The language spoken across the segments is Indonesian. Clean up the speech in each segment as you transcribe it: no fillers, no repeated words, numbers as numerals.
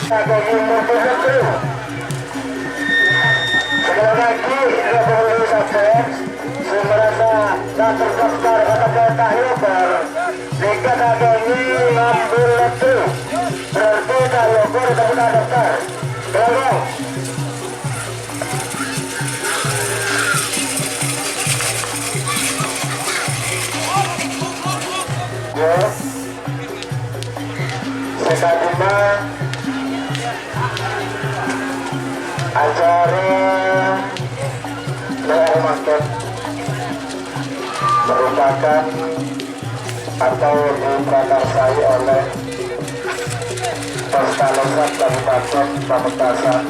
Sekali lagi, Republik Sabes, merasa tak terdaftar atau kereta lebar, jika ini ngambil itu, berarti tak lebar tapi tak daftar. Tolong. Yes. Sekadima acara leher market merupakan atau diprakarsai oleh Peralatan Kabupaten Pamekasan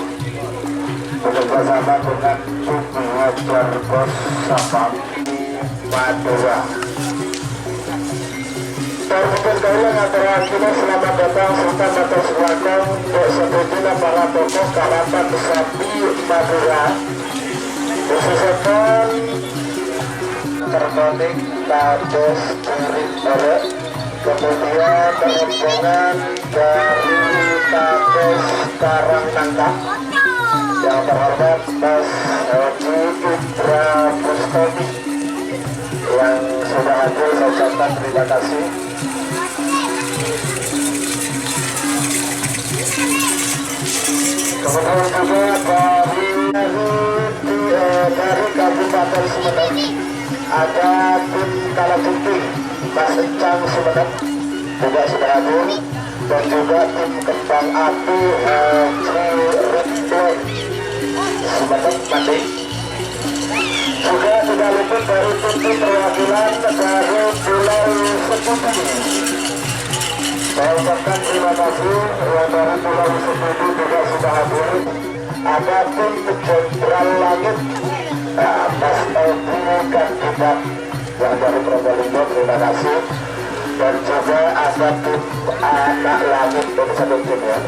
bekerjasama dengan Kerapan Sapi Madura. Mungkin kalian antara kita selamat datang serta matur selatan untuk sebetulnya para tokoh Kerapan Sapi Madura khususnya Terbaik Kaos dari, kemudian rombongan dari Kaos Karang Nangka yang terhormat Mas Ig yang sudah hadir, saya ucapkan terima kasih. Kemudian juga dari Kabupaten Sumeneb ada tim Kalajengking Mas Encang Sumeneb juga sudah hadir, dan juga tim Kendang Api Rimple Sumeneb Mandi. Juga tidak luput dari tim perwakilan dari Pulau Sekutu. Saya ucapkan terima kasih yang dari Pulau Sekutu juga sudah hadir. Ada tim Jenderal Langit Mas Egi Kandidat yang dari Probolinggo, terima kasih. Dan juga ada tim Anak Langit dari satu tim ya.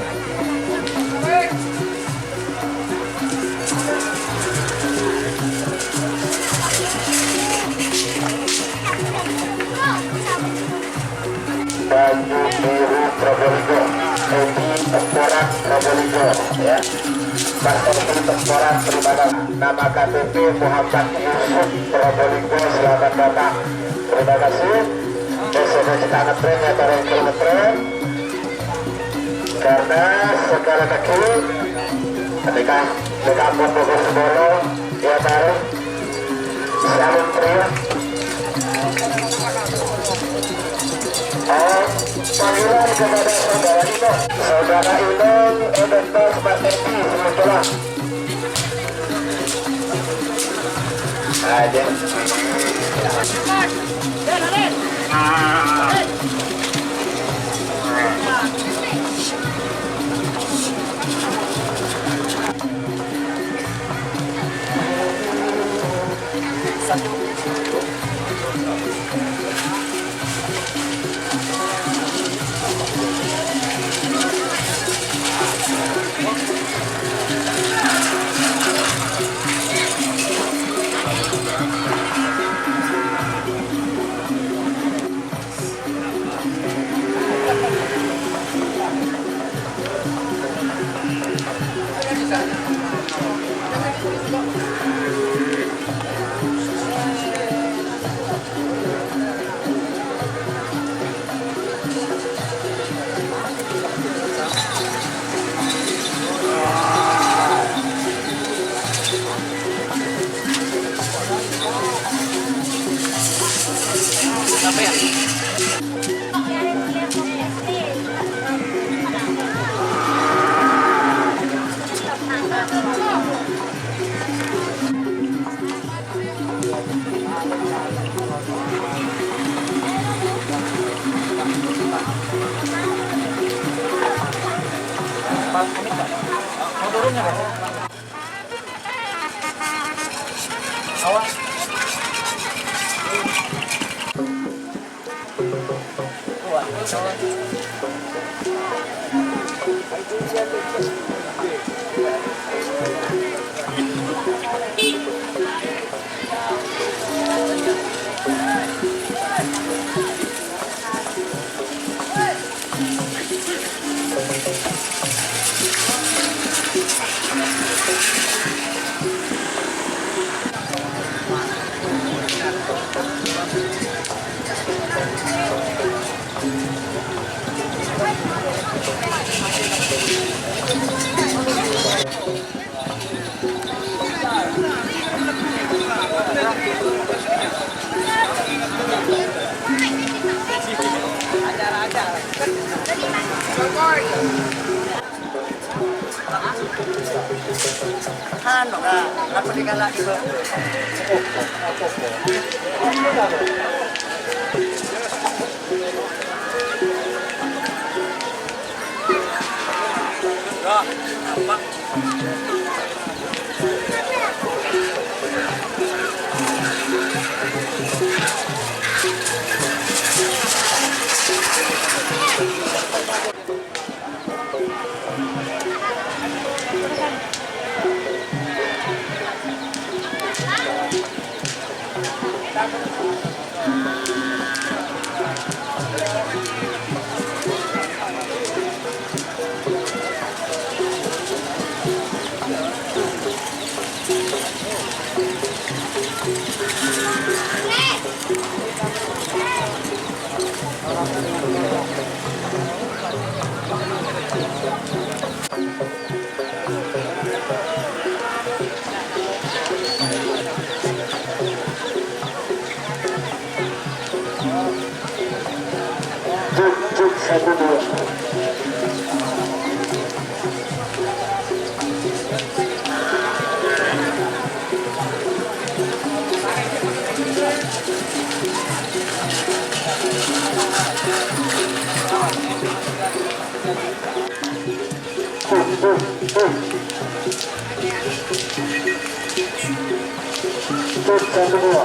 Baju biru Probolinggo, Egi Temporan Probolinggo ya. Mas Egi Temporan, terima kasih. Nama KTP Muhammad Yusuf Probolinggo, selamat datang. Terima kasih. Besok kita ngetren ya, taruh ngetren. Karena segala kaki ketika kampung Bogor Sebolo ya taruh salam pria. Panggilan kepada saudara Inong, saudara Inong, Edentos, Mas Egi, semuanya. Aja. Memesan, kenapa digalak gitu? Apa? Satu dua. Satu dua.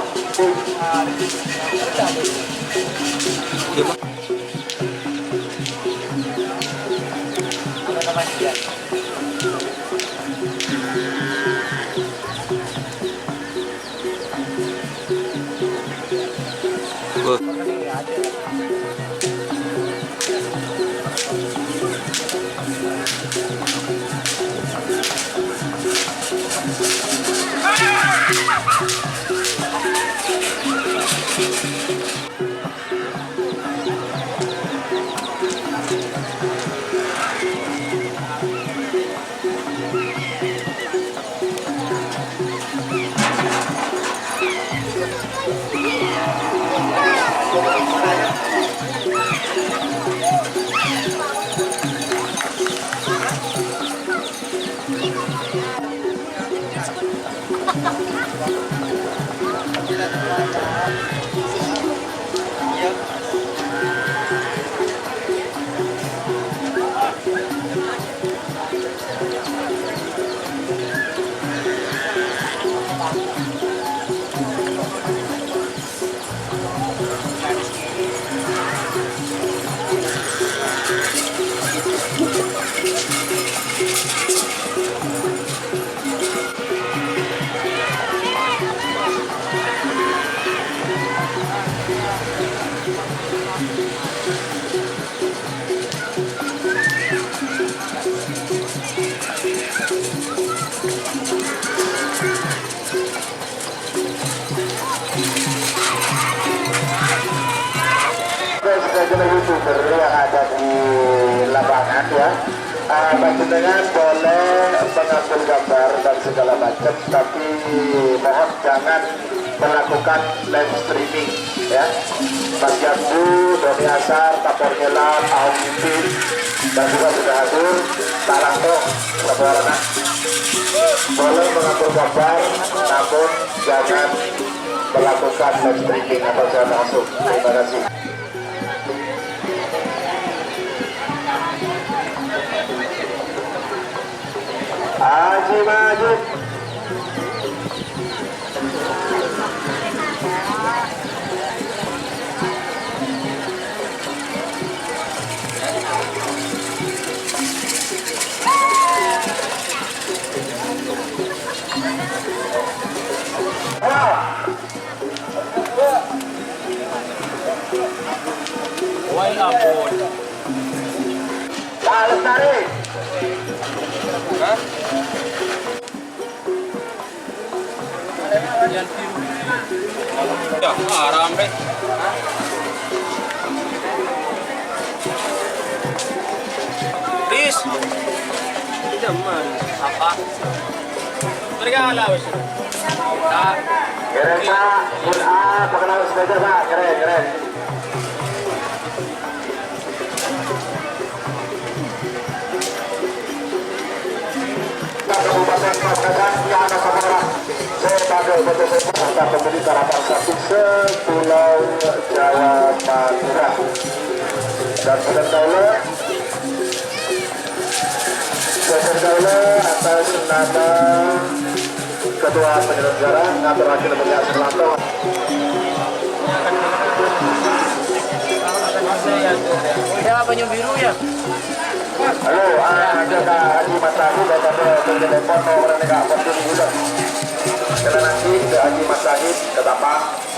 YouTuber yang ada di lapangan ya, Dengan boleh mengambil gambar dan segala macam, tapi mohon jangan melakukan live streaming ya. Mas Jambu, Doni Ashar, Tapor Melon, Ingin, dan juga sudah hadir. Tarang dong, saudara. Boleh mengambil gambar, namun jangan melakukan live streaming atau jangan masuk. Terima kasih. Haji Majid. Why ampun. Lestari. Ya, haram deh. Please. Teman, apa? Tergala wes. Tak. Keren Pak, pengenal sepeda Pak, keren. Kabupaten dengan yang Memesan sebagai bentuk untuk membeli kerapan sapi se-pulau Jawa Madura. Dan Kendang atas nama Ketua Penyelenggara Ngatur Hasil Pemilihan Selatan. Ya, banyak biru ya. Halo, ada Haji Masahid dan ada telepon orang negara penting juga. Karena nanti ke Haji Masahid ke Tapak.